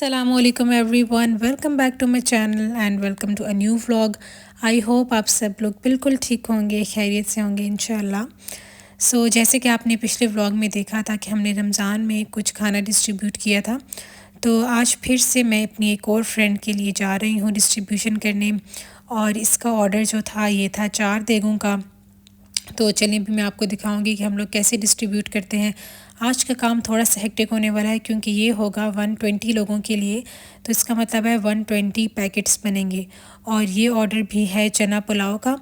असलकुम everyone, welcome back to my channel and welcome to a new vlog. I hope आप सब लोग बिल्कुल ठीक होंगे, खैरियत से होंगे इंशाल्लाह। जैसे कि आपने पिछले व्लॉग में देखा था कि हमने रमज़ान में कुछ खाना डिस्ट्रीब्यूट किया था, तो आज फिर से मैं अपनी एक और फ्रेंड के लिए जा रही हूँ डिस्ट्रीब्यूशन करने। और इसका ऑर्डर जो था ये था 4 देगों का। तो चलिए भी मैं आपको दिखाऊंगी कि हम लोग कैसे डिस्ट्रीब्यूट करते हैं। आज का काम थोड़ा सा हेक्टिक होने वाला है क्योंकि ये होगा 120 लोगों के लिए, तो इसका मतलब है 120 पैकेट्स बनेंगे। और ये ऑर्डर भी है चना पुलाव का।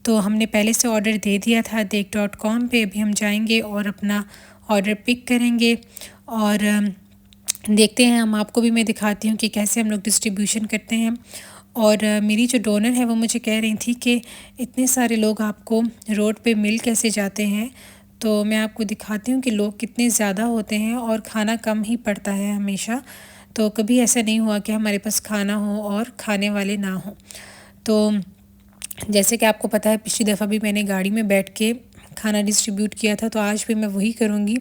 तो हमने पहले से ऑर्डर दे दिया था देख.com पे। अभी हम जाएंगे और अपना ऑर्डर पिक करेंगे और देखते हैं। हम आपको भी मैं दिखाती हूँ कि कैसे हम लोग डिस्ट्रीब्यूशन करते हैं। और मेरी जो डोनर है वो मुझे कह रही थी कि इतने सारे लोग आपको रोड पे मिल कैसे जाते हैं। तो मैं आपको दिखाती हूँ कि लोग कितने ज़्यादा होते हैं और खाना कम ही पड़ता है हमेशा। तो कभी ऐसा नहीं हुआ कि हमारे पास खाना हो और खाने वाले ना हो। तो जैसे कि आपको पता है पिछली दफ़ा भी मैंने गाड़ी में बैठ के खाना डिस्ट्रीब्यूट किया था, तो आज भी मैं वही करूँगी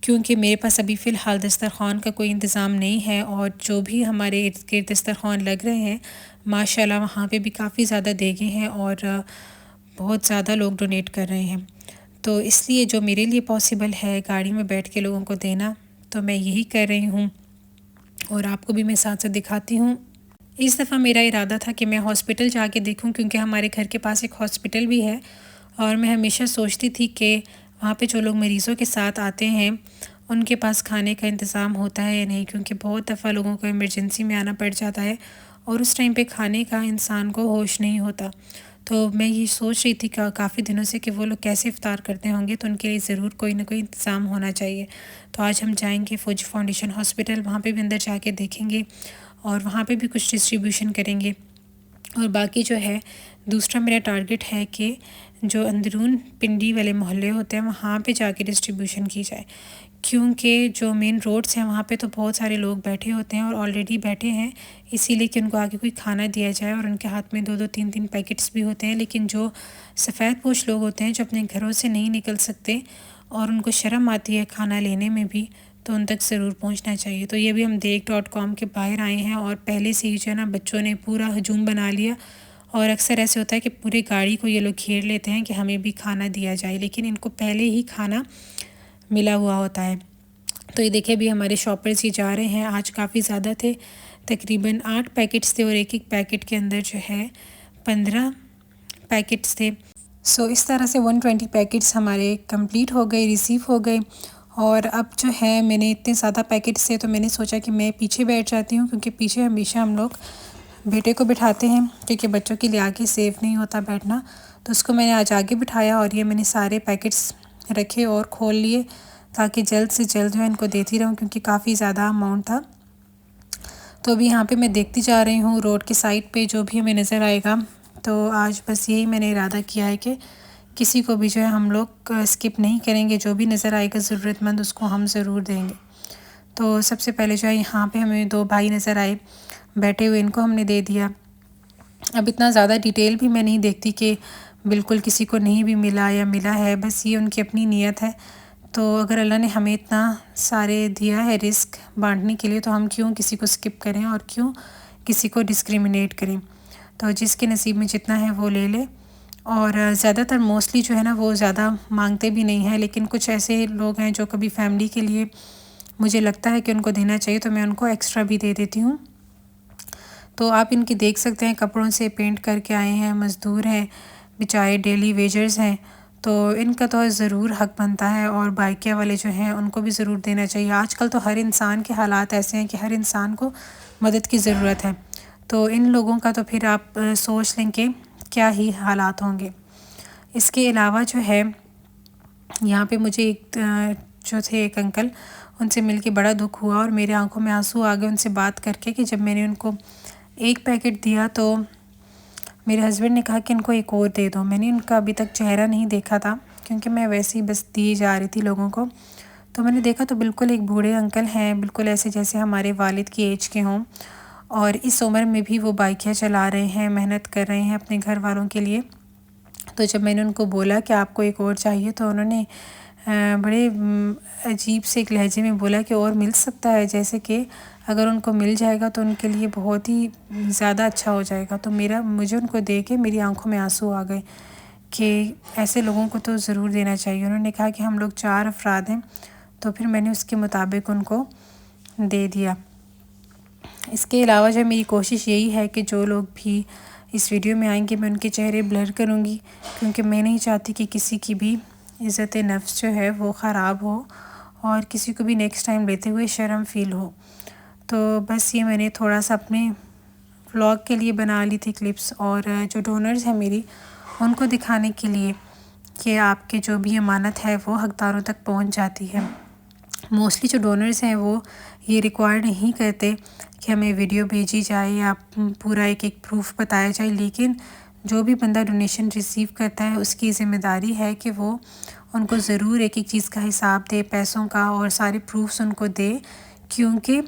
क्योंकि मेरे पास अभी फ़िलहाल दस्तरख़्वान का कोई इंतज़ाम नहीं है। और जो भी हमारे इर्द गिर्द दस्तरख़्वान लग रहे हैं माशाल्लाह वहाँ पे भी काफ़ी ज़्यादा देगे हैं और बहुत ज़्यादा लोग डोनेट कर रहे हैं। तो इसलिए जो मेरे लिए पॉसिबल है गाड़ी में बैठ के लोगों को देना, तो मैं यही कर रही हूँ और आपको भी मैं साथ साथ दिखाती हूँ। इस दफ़ा मेरा इरादा था कि मैं हॉस्पिटल जाके देखूं क्योंकि हमारे घर के पास एक हॉस्पिटल भी है। और मैं हमेशा सोचती थी कि वहाँ पे जो लोग मरीज़ों के साथ आते हैं उनके पास खाने का इंतज़ाम होता है या नहीं, क्योंकि बहुत दफ़ा लोगों को इमरजेंसी में आना पड़ जाता है और उस टाइम पे खाने का इंसान को होश नहीं होता। तो मैं ये सोच रही थी काफ़ी दिनों से कि वो लोग कैसे इफ़्तार करते होंगे, तो उनके लिए ज़रूर कोई ना कोई इंतज़ाम होना चाहिए। तो आज हम जाएंगे फौजी फाउंडेशन हॉस्पिटल, वहाँ पे भी अंदर जाके देखेंगे और वहाँ पे भी कुछ डिस्ट्रीब्यूशन करेंगे। और बाकी जो है दूसरा मेरा टारगेट है कि जो अंदरून पिंडी वाले मोहल्ले होते हैं वहाँ पे जाके डिस्ट्रीब्यूशन की जाए, क्योंकि जो मेन रोड्स हैं वहाँ पे तो बहुत सारे लोग बैठे होते हैं और ऑलरेडी बैठे हैं, इसीलिए कि उनको आगे कोई खाना दिया जाए। और उनके हाथ में 2-2 3-3 पैकेट्स भी होते हैं। लेकिन जो सफ़ेद पोश लोग होते हैं जो अपने घरों से नहीं निकल सकते और उनको शर्म आती है खाना लेने में भी, तो उन तक ज़रूर पहुंचना चाहिए। तो ये भी हम देख.com के बाहर आए हैं और पहले से ही जो है ना बच्चों ने पूरा हजूम बना लिया। और अक्सर ऐसे होता है कि पूरी गाड़ी को ये लोग घेर लेते हैं कि हमें भी खाना दिया जाए, लेकिन इनको पहले ही खाना मिला हुआ होता है। तो ये देखिए भी हमारे शॉपर्स ये जा रहे हैं। आज काफ़ी ज़्यादा थे, तकरीबन 8 पैकेट्स थे और एक पैकेट के अंदर जो है 15 पैकेट्स थे। इस तरह से 120 पैकेट्स हमारे कंप्लीट हो गए, रिसीव हो गए। और अब जो है मैंने इतने ज़्यादा पैकेट्स थे तो मैंने सोचा कि मैं पीछे बैठ जाती हूँ, क्योंकि पीछे हमेशा हम लोग बेटे को बिठाते हैं क्योंकि बच्चों के लिए आगे सेफ़ नहीं होता बैठना। तो उसको मैंने आज आगे बिठाया और ये मैंने सारे पैकेट्स रखे और खोल लिए ताकि जल्द से जल्द जो है इनको देती रहूँ, क्योंकि काफ़ी ज़्यादा अमाउंट था। तो अभी यहाँ पे मैं देखती जा रही हूँ रोड के साइड पे जो भी हमें नज़र आएगा। तो आज बस यही मैंने इरादा किया है कि किसी को भी जो है हम लोग स्किप नहीं करेंगे, जो भी नज़र आएगा ज़रूरतमंद उसको हम ज़रूर देंगे। तो सबसे पहले जो है यहाँ पे हमें 2 भाई नज़र आए बैठे हुए, इनको हमने दे दिया। अब इतना ज़्यादा डिटेल भी मैं नहीं देखती कि बिल्कुल किसी को नहीं भी मिला या मिला है, बस ये उनकी अपनी नीयत है। तो अगर अल्लाह ने हमें इतना सारे दिया है रिस्क बांटने के लिए, तो हम क्यों किसी को स्किप करें और क्यों किसी को डिस्क्रिमिनेट करें। तो जिसके नसीब में जितना है वो ले ले। और ज़्यादातर मोस्टली जो है ना वो ज़्यादा मांगते भी नहीं हैं, लेकिन कुछ ऐसे लोग हैं जो कभी फैमिली के लिए मुझे लगता है कि उनको देना चाहिए, तो मैं उनको एक्स्ट्रा भी दे देती हूँ। तो आप इनकी देख सकते हैं, कपड़ों से पेंट करके आए हैं, मज़दूर हैं बेचारे, डेली वेजर्स हैं। तो इनका तो ज़रूर हक़ बनता है और बाइकिया वाले जो हैं उनको भी ज़रूर देना चाहिए। आजकल तो हर इंसान के हालात ऐसे हैं कि हर इंसान को मदद की ज़रूरत है। तो इन लोगों का तो फिर आप सोच लें कि क्या ही हालात होंगे। इसके अलावा जो है यहाँ पे मुझे जो थे एक अंकल, उनसे मिलके बड़ा दुख हुआ और मेरे आंखों में आंसू आ गए उनसे बात करके कि जब मैंने उनको एक पैकेट दिया तो मेरे हस्बैंड ने कहा कि इनको एक और दे दो। मैंने उनका अभी तक चेहरा नहीं देखा था क्योंकि मैं वैसे ही बस दी जा रही थी लोगों को। तो मैंने देखा तो बिल्कुल एक बूढ़े अंकल हैं, बिल्कुल ऐसे जैसे हमारे वालिद की एज के हों, और इस उम्र में भी वो बाइकियाँ चला रहे हैं, मेहनत कर रहे हैं अपने घर वालों के लिए। तो जब मैंने उनको बोला कि आपको एक और चाहिए, तो उन्होंने बड़े अजीब से एक लहजे में बोला कि और मिल सकता है, जैसे कि अगर उनको मिल जाएगा तो उनके लिए बहुत ही ज़्यादा अच्छा हो जाएगा। तो मुझे उनको देख के मेरी आंखों में आंसू आ गए कि ऐसे लोगों को तो ज़रूर देना चाहिए। उन्होंने कहा कि हम लोग 4 अफराद हैं, तो फिर मैंने उसके मुताबिक उनको दे दिया। इसके अलावा जो मेरी कोशिश यही है कि जो लोग भी इस वीडियो में आएंगे मैं उनके चेहरे ब्लर करूँगी, क्योंकि मैं नहीं चाहती कि किसी की भी इज़्ज़त नफ्स जो है वो ख़राब हो और किसी को भी नेक्स्ट टाइम लेते हुए शर्म फ़ील हो। तो बस ये मैंने थोड़ा सा अपने व्लॉग के लिए बना ली थी क्लिप्स, और जो डोनर्स हैं मेरी उनको दिखाने के लिए कि आपके जो भी अमानत है वो हकदारों तक पहुंच जाती है। मोस्टली जो डोनर्स हैं वो ये रिक्वायर नहीं करते कि हमें वीडियो भेजी जाए या पूरा एक एक प्रूफ बताया जाए, लेकिन जो भी बंदा डोनेशन रिसीव करता है उसकी ज़िम्मेदारी है कि वो उनको ज़रूर एक एक चीज़ का हिसाब दे, पैसों का, और सारे प्रूफ्स उनको दे, क्योंकि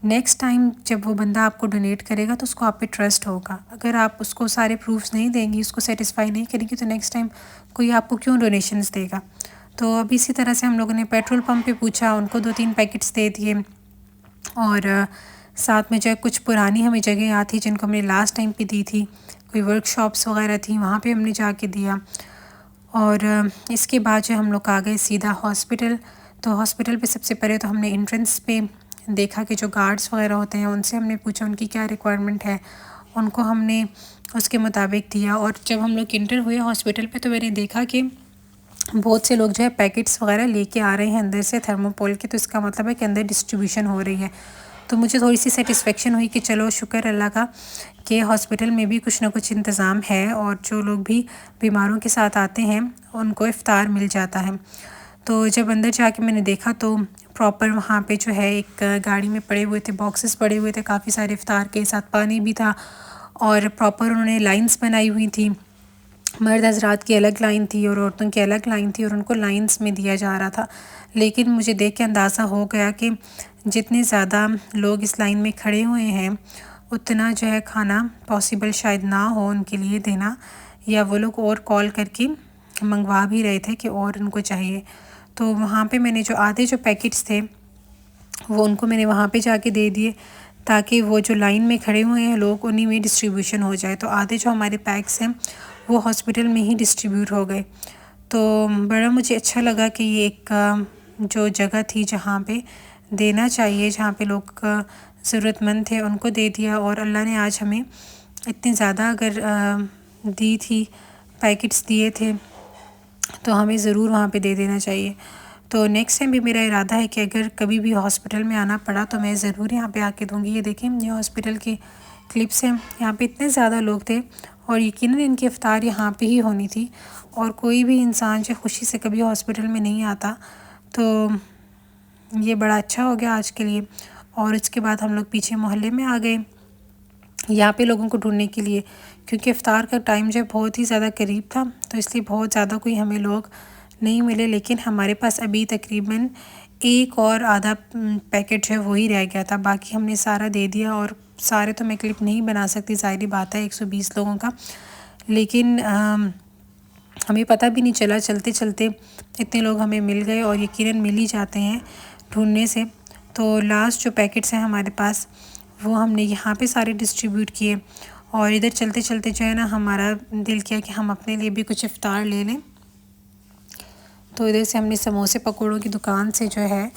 नेक्स्ट टाइम जब वो बंदा आपको डोनेट करेगा तो उसको आप पे ट्रस्ट होगा। अगर आप उसको सारे प्रूफ्स नहीं देंगी, उसको सेटिस्फाई नहीं करेंगी, तो नेक्स्ट टाइम कोई आपको क्यों डोनेशंस देगा। तो अब इसी तरह से हम लोगों ने पेट्रोल पंप पे पूछा, उनको 2-3 पैकेट्स दे दिए, और साथ में जो कुछ पुरानी हमें जगह याद थी जिनको हमने लास्ट टाइम पे दी थी, कोई वर्कशॉप्स वगैरह थी, वहाँ पे हमने जाके दिया। और इसके बाद जो हम लोग आ गए सीधा हॉस्पिटल। तो हॉस्पिटल पे सबसे पहले तो हमने एंट्रेंस पे देखा कि जो गार्ड्स वगैरह होते हैं उनसे हमने पूछा उनकी क्या रिक्वायरमेंट है, उनको हमने उसके मुताबिक दिया। और जब हम लोग इंटर हुए हॉस्पिटल पे तो मैंने देखा कि बहुत से लोग जो है पैकेट्स वगैरह लेके आ रहे हैं अंदर से थर्मोकोल के, तो इसका मतलब है कि अंदर डिस्ट्रीब्यूशन हो रही है। तो मुझे थोड़ी सी सेटिस्फेक्शन हुई कि चलो शुक्र अल्लाह का कि हॉस्पिटल में भी कुछ ना कुछ इंतज़ाम है, और जो लोग भी बीमारों के साथ आते हैं उनको इफ़्तार मिल जाता है। तो जब अंदर जाके मैंने देखा तो प्रॉपर वहाँ पे जो है एक गाड़ी में पड़े हुए थे बॉक्सेस, पड़े हुए थे काफ़ी सारे इफ़्तार के, साथ पानी भी था, और प्रॉपर उन्होंने लाइंस बनाई हुई थी। मर्द हज़रात की अलग लाइन थी और औरतों की अलग लाइन थी, और उनको लाइंस में दिया जा रहा था। लेकिन मुझे देख के अंदाज़ा हो गया कि जितने ज़्यादा लोग इस लाइन में खड़े हुए हैं उतना जो है खाना पॉसिबल शायद ना हो उनके लिए देना, या वो लोग और कॉल करके मंगवा भी रहे थे कि और उनको चाहिए। तो वहाँ पे मैंने जो आधे जो पैकेट्स थे वो उनको मैंने वहाँ पे जाके दे दिए, ताकि वो जो लाइन में खड़े हुए हैं लोग उन्हीं में डिस्ट्रीब्यूशन हो जाए। तो आधे जो हमारे पैक्स हैं वो हॉस्पिटल में ही डिस्ट्रीब्यूट हो गए। तो बड़ा मुझे अच्छा लगा कि ये एक जो जगह थी जहाँ पे देना चाहिए, जहाँ पे लोग ज़रूरतमंद थे, उनको दे दिया। और अल्लाह ने आज हमें इतने ज़्यादा अगर दी थी, पैकेट्स दिए थे, तो हमें ज़रूर वहाँ पे दे देना चाहिए। तो नेक्स्ट टाइम भी मेरा इरादा है कि अगर कभी भी हॉस्पिटल में आना पड़ा तो मैं ज़रूर यहाँ पे आके दूँगी। ये देखें, ये हॉस्पिटल की क्लिप्स हैं। यहाँ पे इतने ज़्यादा लोग थे और यकीनन इनकी इफ़्तार यहाँ पे ही होनी थी, और कोई भी इंसान जो खुशी से कभी हॉस्पिटल में नहीं आता, तो ये बड़ा अच्छा हो गया आज के लिए। और इसके बाद हम लोग पीछे मोहल्ले में आ गए यहाँ पे लोगों को ढूंढने के लिए, क्योंकि इफ़्तार का टाइम जो बहुत ही ज़्यादा करीब था, तो इसलिए बहुत ज़्यादा कोई हमें लोग नहीं मिले। लेकिन हमारे पास अभी तकरीबन एक और आधा पैकेट जो है वही रह गया था, बाकी हमने सारा दे दिया। और सारे तो मैं क्लिप नहीं बना सकती, ज़ाहिर बात है 120 लोगों का, लेकिन हमें पता भी नहीं चला, चलते चलते इतने लोग हमें मिल गए, और यकीनन मिल ही जाते हैं ढूंढने से। तो लास्ट जो पैकेट्स हैं हमारे पास वो हमने यहाँ पे सारे डिस्ट्रीब्यूट किए, और इधर चलते चलते जो है ना हमारा दिल किया कि हम अपने लिए भी कुछ इफ़्तार ले लें। तो इधर से हमने समोसे पकौड़ों की दुकान से जो है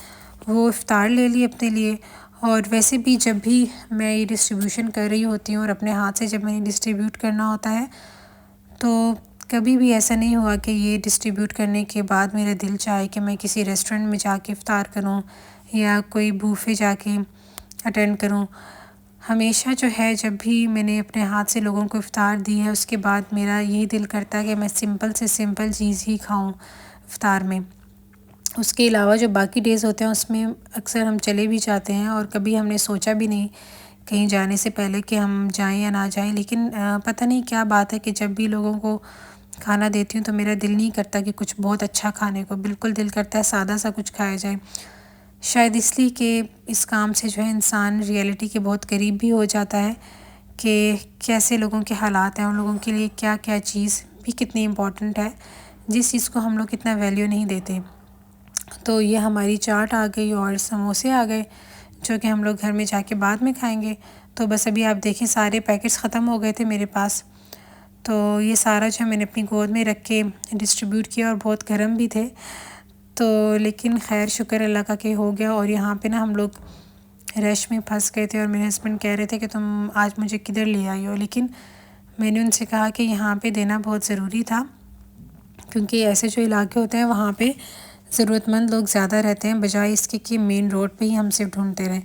वो इफ़्तार ले ली अपने लिए। और वैसे भी जब भी मैं ये डिस्ट्रीब्यूशन कर रही होती हूँ और अपने हाथ से जब मैंने डिस्ट्रीब्यूट करना होता है, तो कभी भी ऐसा नहीं हुआ कि ये डिस्ट्रीब्यूट करने के बाद मेरा दिल चाहे कि मैं किसी रेस्टोरेंट में जाके इफ़्तार करूँ या कोई बूफे जाके अटेंड करूँ। हमेशा जो है जब भी मैंने अपने हाथ से लोगों को इफ़्तार दी है उसके बाद मेरा यही दिल करता है कि मैं सिंपल से सिंपल चीज़ ही खाऊं इफ़्तार में। उसके अलावा जो बाकी डेज़ होते हैं उसमें अक्सर हम चले भी जाते हैं, और कभी हमने सोचा भी नहीं कहीं जाने से पहले कि हम जाएं या ना जाएं। लेकिन पता नहीं क्या बात है कि जब भी लोगों को खाना देती हूँ तो मेरा दिल नहीं करता कि कुछ बहुत अच्छा खाने को, बिल्कुल दिल करता है सादा सा कुछ खाया जाए। शायद इसलिए कि इस काम से जो है इंसान रियलिटी के बहुत करीब भी हो जाता है कि कैसे लोगों के हालात हैं, उन लोगों के लिए क्या क्या चीज़ भी कितनी इम्पॉर्टेंट है, जिस चीज़ को हम लोग इतना वैल्यू नहीं देते। तो ये हमारी चाट आ गई और समोसे आ गए जो कि हम लोग घर में जाके बाद में खाएंगे। तो बस अभी आप देखें सारे पैकेट्स ख़त्म हो गए थे मेरे पास, तो ये सारा जो मैंने अपनी गोद में रख के डिस्ट्रीब्यूट किया, और बहुत गर्म भी थे। तो लेकिन खैर शुक्र अल्लाह का कि हो गया। और यहाँ पे ना हम लोग रश में फंस गए थे, और मेरे हस्बैंड कह रहे थे कि तुम आज मुझे किधर ले आई हो, लेकिन मैंने उनसे कहा कि यहाँ पे देना बहुत ज़रूरी था, क्योंकि ऐसे जो इलाके होते हैं वहाँ पे ज़रूरतमंद लोग ज़्यादा रहते हैं, बजाय इसके कि मेन रोड पे ही हम सिर्फ ढूंढते रहें।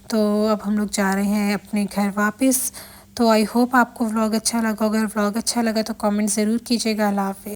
तो अब हम लोग जा रहे हैं अपने घर वापस। तो आई होप आपको व्लॉग अच्छा लगा। अगर व्लॉग अच्छा लगा तो कमेंट ज़रूर कीजिएगा। अल्लाह हाफ़िज़।